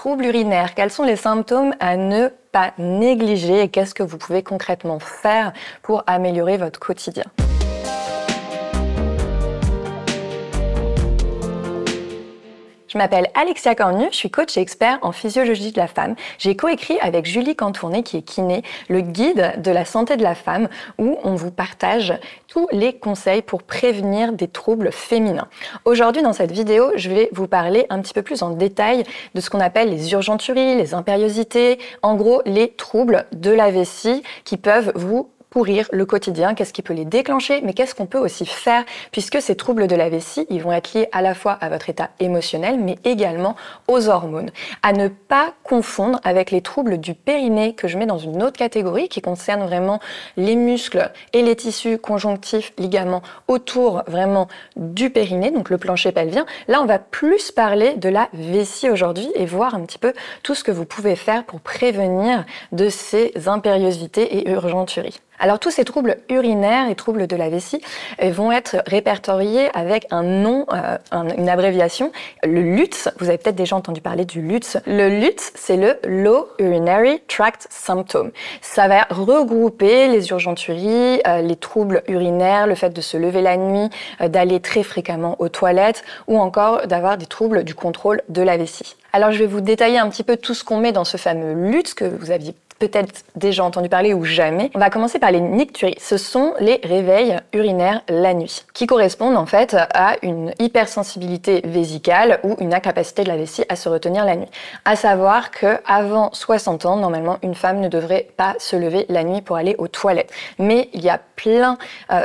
Troubles urinaires, quels sont les symptômes à ne pas négliger et qu'est-ce que vous pouvez concrètement faire pour améliorer votre quotidien? Je m'appelle Alexia Cornu, je suis coach et expert en physiologie de la femme. J'ai coécrit avec Julie Cantourné, qui est kiné, le guide de la santé de la femme, où on vous partage tous les conseils pour prévenir des troubles féminins. Aujourd'hui, dans cette vidéo, je vais vous parler un petit peu plus en détail de ce qu'on appelle les urgenturies, les impériosités, en gros les troubles de la vessie qui peuvent vous pourrir le quotidien, qu'est-ce qui peut les déclencher, mais qu'est-ce qu'on peut aussi faire, puisque ces troubles de la vessie, ils vont être liés à la fois à votre état émotionnel, mais également aux hormones. À ne pas confondre avec les troubles du périnée, que je mets dans une autre catégorie, qui concerne vraiment les muscles et les tissus conjonctifs, ligaments, autour vraiment du périnée, donc le plancher pelvien. Là, on va plus parler de la vessie aujourd'hui et voir un petit peu tout ce que vous pouvez faire pour prévenir de ces impériosités et urgenturies. Alors tous ces troubles urinaires et troubles de la vessie vont être répertoriés avec un nom, une abréviation, le LUTS. Vous avez peut-être déjà entendu parler du LUTS. Le LUTS, c'est le Low Urinary Tract Symptom. Ça va regrouper les urgenturies, les troubles urinaires, le fait de se lever la nuit, d'aller très fréquemment aux toilettes ou encore d'avoir des troubles du contrôle de la vessie. Alors je vais vous détailler un petit peu tout ce qu'on met dans ce fameux LUTS que vous aviez peut-être déjà entendu parler ou jamais. On va commencer par les nicturies. Ce sont les réveils urinaires la nuit, qui correspondent en fait à une hypersensibilité vésicale ou une incapacité de la vessie à se retenir la nuit. À savoir qu'avant 60 ans, normalement, une femme ne devrait pas se lever la nuit pour aller aux toilettes. Mais il y a plein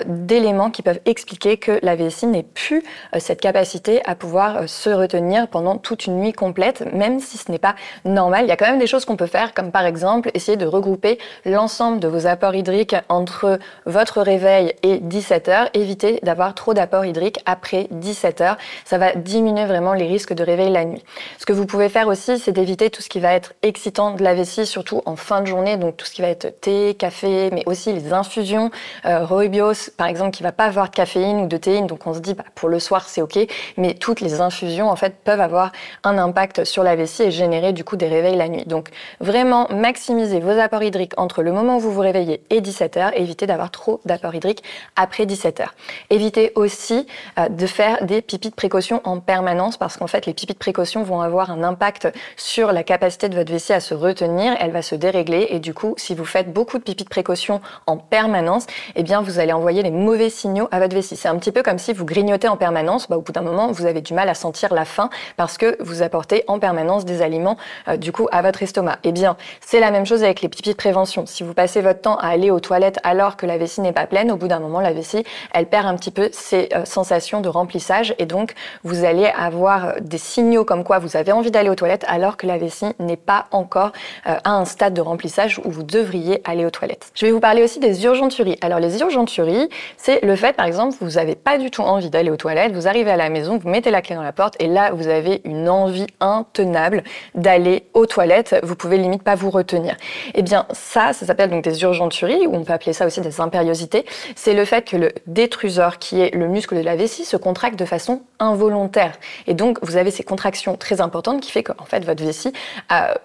d'éléments qui peuvent expliquer que la vessie n'ait plus cette capacité à pouvoir se retenir pendant toute une nuit complète, même si ce n'est pas normal. Il y a quand même des choses qu'on peut faire, comme par exemple essayer de regrouper l'ensemble de vos apports hydriques entre votre réveil et 17h. Évitez d'avoir trop d'apports hydriques après 17h. Ça va diminuer vraiment les risques de réveil la nuit. Ce que vous pouvez faire aussi, c'est d'éviter tout ce qui va être excitant de la vessie, surtout en fin de journée. Donc tout ce qui va être thé, café, mais aussi les infusions. Rooibos, par exemple, qui va pas avoir de caféine ou de théine. Donc on se dit, pour le soir, c'est OK. Mais toutes les infusions, en fait, peuvent avoir un impact sur la vessie et générer du coup des réveils la nuit. Donc vraiment, maximiser vos apports hydriques entre le moment où vous vous réveillez et 17h et évitez d'avoir trop d'apports hydriques après 17h. Évitez aussi de faire des pipis de précaution en permanence parce qu'en fait les pipis de précaution vont avoir un impact sur la capacité de votre vessie à se retenir, elle va se dérégler et du coup si vous faites beaucoup de pipis de précaution en permanence, eh bien vous allez envoyer les mauvais signaux à votre vessie. C'est un petit peu comme si vous grignotez en permanence, au bout d'un moment vous avez du mal à sentir la faim parce que vous apportez en permanence des aliments du coup à votre estomac. Eh bien c'est la même chose avec les pipis de prévention. Si vous passez votre temps à aller aux toilettes alors que la vessie n'est pas pleine, au bout d'un moment, la vessie, elle perd un petit peu ses sensations de remplissage et donc vous allez avoir des signaux comme quoi vous avez envie d'aller aux toilettes alors que la vessie n'est pas encore à un stade de remplissage où vous devriez aller aux toilettes. Je vais vous parler aussi des urgenturies. Alors les urgenturies, c'est le fait, par exemple, vous n'avez pas du tout envie d'aller aux toilettes, vous arrivez à la maison, vous mettez la clé dans la porte et là, vous avez une envie intenable d'aller aux toilettes. Vous pouvez limite pas vous retenir. Eh bien, ça s'appelle donc des urgenturies, ou on peut appeler ça aussi des impériosités. C'est le fait que le détrusor, qui est le muscle de la vessie, se contracte de façon involontaire. Et donc, vous avez ces contractions très importantes qui fait qu'en fait, votre vessie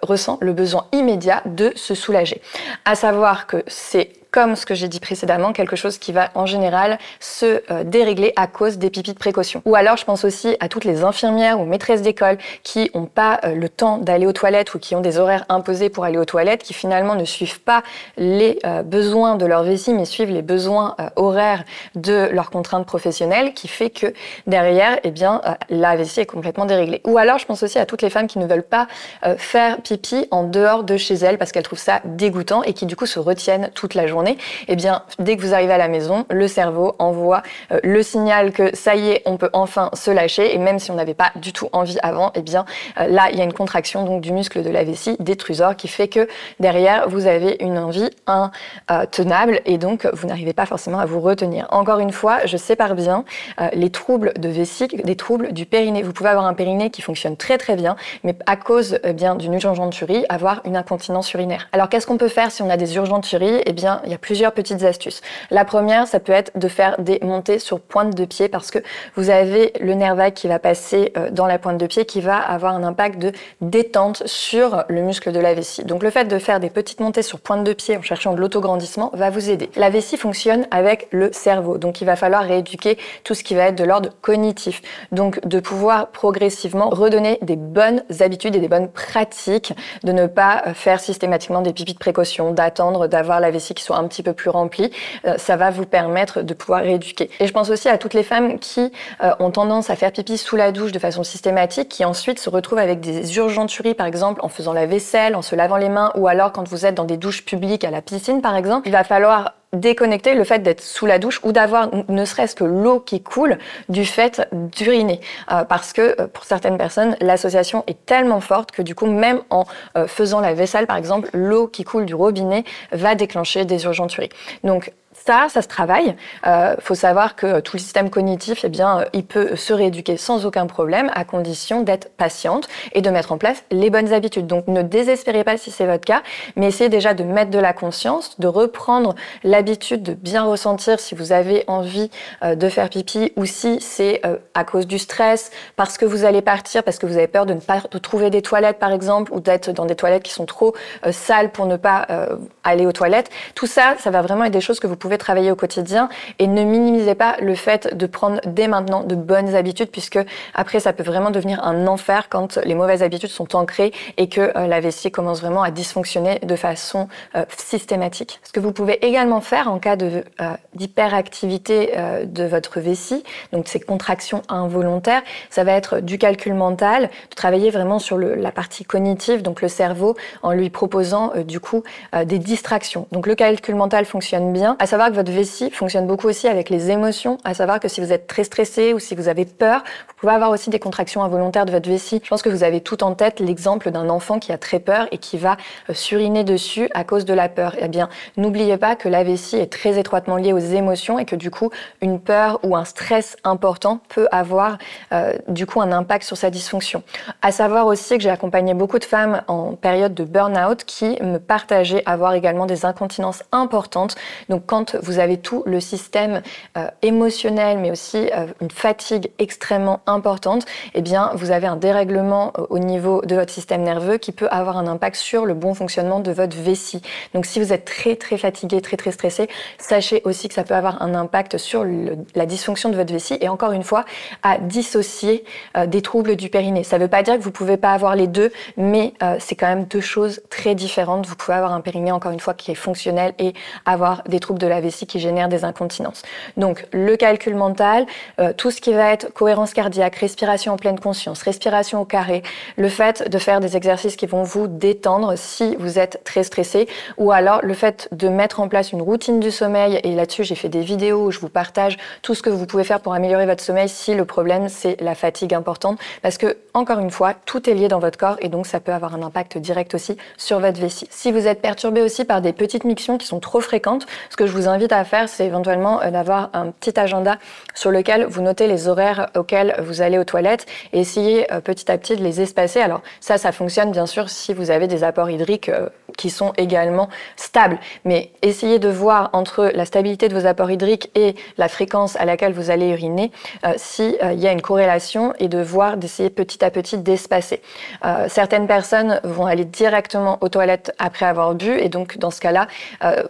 ressent le besoin immédiat de se soulager. À savoir que c'est comme ce que j'ai dit précédemment, quelque chose qui va en général se dérégler à cause des pipis de précaution. Ou alors je pense aussi à toutes les infirmières ou maîtresses d'école qui n'ont pas le temps d'aller aux toilettes ou qui ont des horaires imposés pour aller aux toilettes, qui finalement ne suivent pas les besoins de leur vessie, mais suivent les besoins horaires de leurs contraintes professionnelles, qui fait que derrière, eh bien, la vessie est complètement déréglée. Ou alors je pense aussi à toutes les femmes qui ne veulent pas faire pipi en dehors de chez elles parce qu'elles trouvent ça dégoûtant et qui du coup se retiennent toute la journée. Eh bien, dès que vous arrivez à la maison, le cerveau envoie le signal que ça y est, on peut enfin se lâcher. Et même si on n'avait pas du tout envie avant, eh bien, là, il y a une contraction donc du muscle de la vessie, détrusor, qui fait que derrière, vous avez une envie intenable et donc vous n'arrivez pas forcément à vous retenir. Encore une fois, je sépare bien les troubles de vessie des troubles du périnée. Vous pouvez avoir un périnée qui fonctionne très très bien, mais à cause bien d'une urgenturie, avoir une incontinence urinaire. Alors, qu'est-ce qu'on peut faire si on a des urgenturies? Eh bien, il il y a plusieurs petites astuces. La première, ça peut être de faire des montées sur pointe de pied parce que vous avez le nerf vague qui va passer dans la pointe de pied qui va avoir un impact de détente sur le muscle de la vessie. Donc le fait de faire des petites montées sur pointe de pied en cherchant de l'autograndissement va vous aider. La vessie fonctionne avec le cerveau, donc il va falloir rééduquer tout ce qui va être de l'ordre cognitif. Donc de pouvoir progressivement redonner des bonnes habitudes et des bonnes pratiques, de ne pas faire systématiquement des pipis de précaution, d'attendre d'avoir la vessie qui soit un petit peu plus remplie. Ça va vous permettre de pouvoir rééduquer. Et je pense aussi à toutes les femmes qui ont tendance à faire pipi sous la douche de façon systématique, qui ensuite se retrouvent avec des urgenturies, par exemple en faisant la vaisselle, en se lavant les mains, ou alors quand vous êtes dans des douches publiques à la piscine, par exemple. Il va falloir déconnecter le fait d'être sous la douche ou d'avoir ne serait-ce que l'eau qui coule du fait d'uriner. Parce que pour certaines personnes, l'association est tellement forte que du coup, même en faisant la vaisselle, par exemple, l'eau qui coule du robinet va déclencher des urgenturies. Donc, ça se travaille. Faut savoir que tout le système cognitif, eh bien, il peut se rééduquer sans aucun problème, à condition d'être patiente et de mettre en place les bonnes habitudes. Donc, ne désespérez pas si c'est votre cas, mais essayez déjà de mettre de la conscience, de reprendre l'habitude de bien ressentir si vous avez envie de faire pipi ou si c'est à cause du stress, parce que vous allez partir, parce que vous avez peur de ne pas trouver des toilettes, par exemple, ou d'être dans des toilettes qui sont trop sales pour ne pas aller aux toilettes. Tout ça, ça va vraiment être des choses que vous pouvez travailler au quotidien et ne minimisez pas le fait de prendre dès maintenant de bonnes habitudes puisque après ça peut vraiment devenir un enfer quand les mauvaises habitudes sont ancrées et que la vessie commence vraiment à dysfonctionner de façon systématique. Ce que vous pouvez également faire en cas d'hyperactivité de votre vessie, donc ces contractions involontaires, ça va être du calcul mental, de travailler vraiment sur la partie cognitive, donc le cerveau, en lui proposant du coup des distractions. Donc le calcul mental fonctionne bien, à savoir que votre vessie fonctionne beaucoup aussi avec les émotions, à savoir que si vous êtes très stressé ou si vous avez peur, vous pouvez avoir aussi des contractions involontaires de votre vessie. Je pense que vous avez tout en tête l'exemple d'un enfant qui a très peur et qui va suriner dessus à cause de la peur. Eh bien, n'oubliez pas que la vessie est très étroitement liée aux émotions et que du coup, une peur ou un stress important peut avoir du coup un impact sur sa dysfonction. À savoir aussi que j'ai accompagné beaucoup de femmes en période de burn-out qui me partageaient avoir également des incontinences importantes. Donc quand vous avez tout le système émotionnel, mais aussi une fatigue extrêmement importante, eh bien vous avez un dérèglement au niveau de votre système nerveux qui peut avoir un impact sur le bon fonctionnement de votre vessie. Donc si vous êtes très fatigué, très stressé, sachez aussi que ça peut avoir un impact sur la dysfonction de votre vessie et encore une fois, à dissocier des troubles du périnée. Ça ne veut pas dire que vous pouvez pas avoir les deux, mais c'est quand même deux choses très différentes. Vous pouvez avoir un périnée, encore une fois, qui est fonctionnel et avoir des troubles de la vessie qui génèrent des incontinences. Donc, le calcul mental, tout ce qui va être cohérence cardiaque, respiration en pleine conscience, respiration au carré, le fait de faire des exercices qui vont vous détendre si vous êtes très stressé, ou alors le fait de mettre en place une routine du sommeil, et là-dessus, j'ai fait des vidéos où je vous partage tout ce que vous pouvez faire pour améliorer votre sommeil si le problème, c'est la fatigue importante, parce que, encore une fois, tout est lié dans votre corps et donc ça peut avoir un impact direct aussi sur votre vessie. Si vous êtes perturbé aussi par des petites mictions qui sont trop fréquentes, ce que je vous invite à faire, c'est éventuellement d'avoir un petit agenda sur lequel vous notez les horaires auxquels vous allez aux toilettes et essayez petit à petit de les espacer. Alors ça fonctionne bien sûr si vous avez des apports hydriques qui sont également stables, mais essayez de voir entre la stabilité de vos apports hydriques et la fréquence à laquelle vous allez uriner s'il y a une corrélation et de voir d'essayer petit à petit d'espacer. Certaines personnes vont aller directement aux toilettes après avoir bu et donc dans ce cas-là,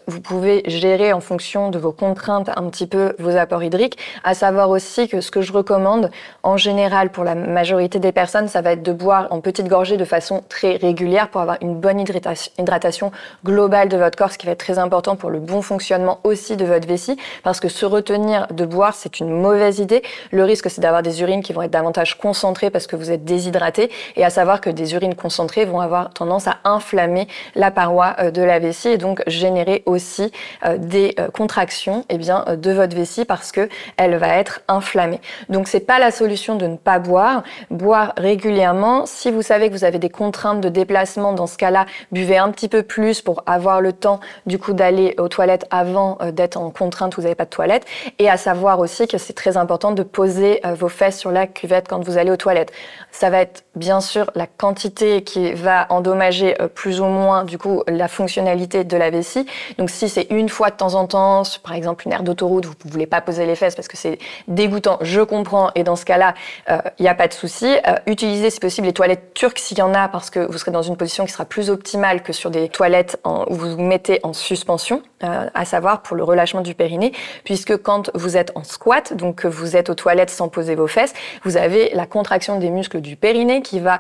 vous pouvez gérer en fonction de vos contraintes un petit peu vos apports hydriques, à savoir aussi que ce que je recommande en général pour la majorité des personnes, ça va être de boire en petites gorgées de façon très régulière pour avoir une bonne hydratation globale de votre corps, ce qui va être très important pour le bon fonctionnement aussi de votre vessie, parce que se retenir de boire, c'est une mauvaise idée. Le risque, c'est d'avoir des urines qui vont être davantage concentrées parce que vous êtes déshydraté, et à savoir que des urines concentrées vont avoir tendance à inflammer la paroi de la vessie et donc générer aussi des des contractions de votre vessie parce que elle va être inflammée. Donc c'est pas la solution de ne pas boire. Boire régulièrement. Si vous savez que vous avez des contraintes de déplacement, dans ce cas-là, buvez un petit peu plus pour avoir le temps du coup d'aller aux toilettes avant d'être en contrainte où vous n'avez pas de toilette. Et à savoir aussi que c'est très important de poser vos fesses sur la cuvette quand vous allez aux toilettes. Ça va être bien sûr la quantité qui va endommager plus ou moins du coup la fonctionnalité de la vessie. Donc si c'est une fois de temps en temps, par exemple une aire d'autoroute, vous ne voulez pas poser les fesses parce que c'est dégoûtant, je comprends, et dans ce cas-là, il n'y a pas de souci. Utilisez si possible les toilettes turques s'il y en a parce que vous serez dans une position qui sera plus optimale que sur des toilettes où vous vous mettez en suspension, à savoir pour le relâchement du périnée, puisque quand vous êtes en squat, donc que vous êtes aux toilettes sans poser vos fesses, vous avez la contraction des muscles du périnée qui va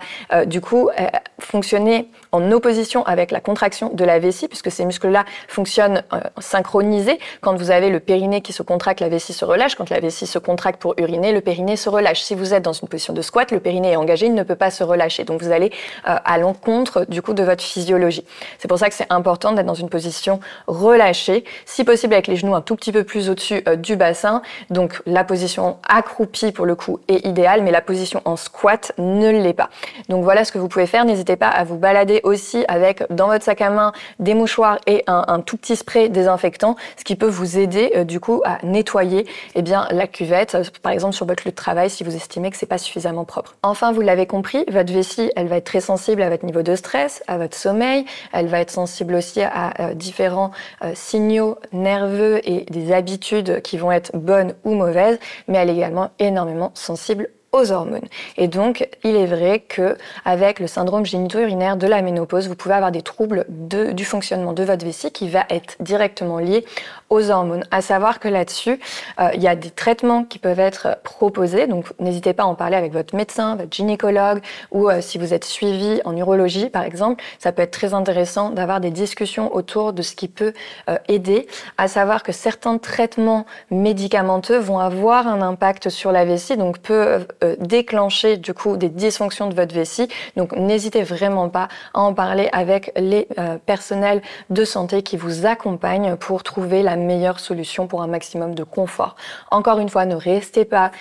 fonctionner en opposition avec la contraction de la vessie, puisque ces muscles-là fonctionnent synchronisés. Quand vous avez le périnée qui se contracte, la vessie se relâche. Quand la vessie se contracte pour uriner, le périnée se relâche. Si vous êtes dans une position de squat, le périnée est engagé, il ne peut pas se relâcher. Donc vous allez à l'encontre du coup de votre physiologie. C'est pour ça que c'est important d'être dans une position relâchée, si possible avec les genoux un tout petit peu plus au-dessus du bassin. Donc la position accroupie pour le coup est idéale, mais la position en squat ne l'est pas. Donc voilà ce que vous pouvez faire. N'hésitez pas à vous balader aussi avec dans votre sac à main des mouchoirs et un tout petit spray désinfectant, ce qui peut vous aider du coup à nettoyer la cuvette, par exemple sur votre lieu de travail si vous estimez que c'est pas suffisamment propre. Enfin, vous l'avez compris, votre vessie, elle va être très sensible à votre niveau de stress, à votre sommeil, elle va être sensible aussi à différents signaux nerveux et des habitudes qui vont être bonnes ou mauvaises, mais elle est également énormément sensible aux hormones. Et donc, il est vrai que avec le syndrome génito-urinaire de la ménopause, vous pouvez avoir des troubles du fonctionnement de votre vessie qui va être directement lié aux hormones. À savoir que là-dessus, il y a des traitements qui peuvent être proposés. Donc, n'hésitez pas à en parler avec votre médecin, votre gynécologue, ou si vous êtes suivi en urologie, par exemple, ça peut être très intéressant d'avoir des discussions autour de ce qui peut aider. À savoir que certains traitements médicamenteux vont avoir un impact sur la vessie, donc peuvent déclencher du coup des dysfonctions de votre vessie. Donc n'hésitez vraiment pas à en parler avec les personnels de santé qui vous accompagnent pour trouver la meilleure solution pour un maximum de confort. Encore une fois, ne restez pas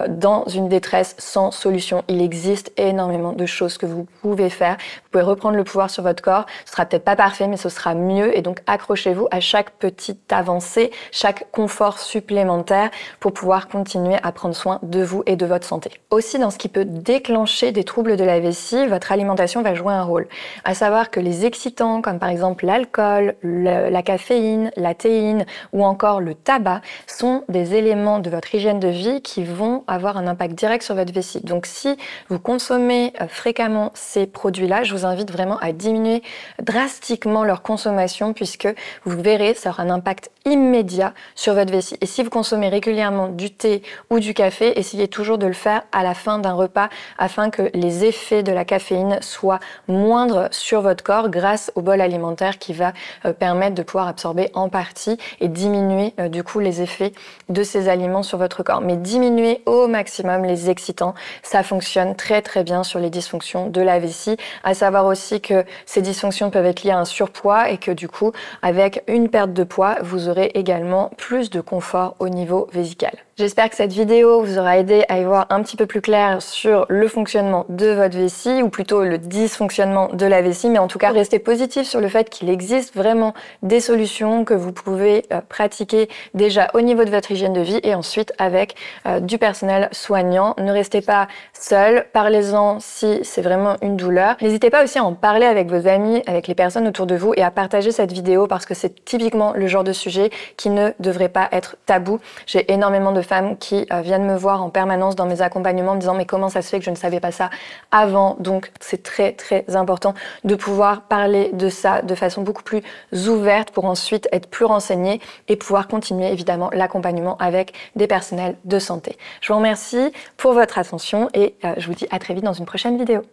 dans une détresse sans solution. Il existe énormément de choses que vous pouvez faire. Vous pouvez reprendre le pouvoir sur votre corps. Ce sera peut-être pas parfait, mais ce sera mieux. Et donc accrochez-vous à chaque petite avancée, chaque confort supplémentaire pour pouvoir continuer à prendre soin de vous et de votre santé. Aussi, dans ce qui peut déclencher des troubles de la vessie, votre alimentation va jouer un rôle. À savoir que les excitants, comme par exemple l'alcool, la caféine, la théine ou encore le tabac, sont des éléments de votre hygiène de vie qui vont avoir un impact direct sur votre vessie. Donc si vous consommez fréquemment ces produits-là, je vous invite vraiment à diminuer drastiquement leur consommation puisque vous verrez, ça aura un impact immédiat sur votre vessie. Et si vous consommez régulièrement du thé ou du café, essayez toujours de le faire à la fin d'un repas afin que les effets de la caféine soient moindres sur votre corps grâce au bol alimentaire qui va permettre de pouvoir absorber en partie et diminuer du coup les effets de ces aliments sur votre corps. Mais diminuer au maximum les excitants, ça fonctionne très très bien sur les dysfonctions de la vessie. À savoir aussi que ces dysfonctions peuvent être liées à un surpoids et que du coup avec une perte de poids, vous aurez également plus de confort au niveau vésical. J'espère que cette vidéo vous aura aidé à y voir un petit peu plus clair sur le fonctionnement de votre vessie ou plutôt le dysfonctionnement de la vessie, mais en tout cas restez positif sur le fait qu'il existe vraiment des solutions que vous pouvez pratiquer déjà au niveau de votre hygiène de vie et ensuite avec du personnel soignant. Ne restez pas seul, parlez-en si c'est vraiment une douleur. N'hésitez pas aussi à en parler avec vos amis, avec les personnes autour de vous et à partager cette vidéo parce que c'est typiquement le genre de sujet qui ne devrait pas être tabou. J'ai énormément de femmes qui viennent me voir en permanence dans mes accompagnements en me disant mais comment ça se fait que je ne savais pas ça avant. Donc c'est très très important de pouvoir parler de ça de façon beaucoup plus ouverte pour ensuite être plus renseigné et pouvoir continuer évidemment l'accompagnement avec des personnels de santé. Je vous remercie pour votre attention et je vous dis à très vite dans une prochaine vidéo.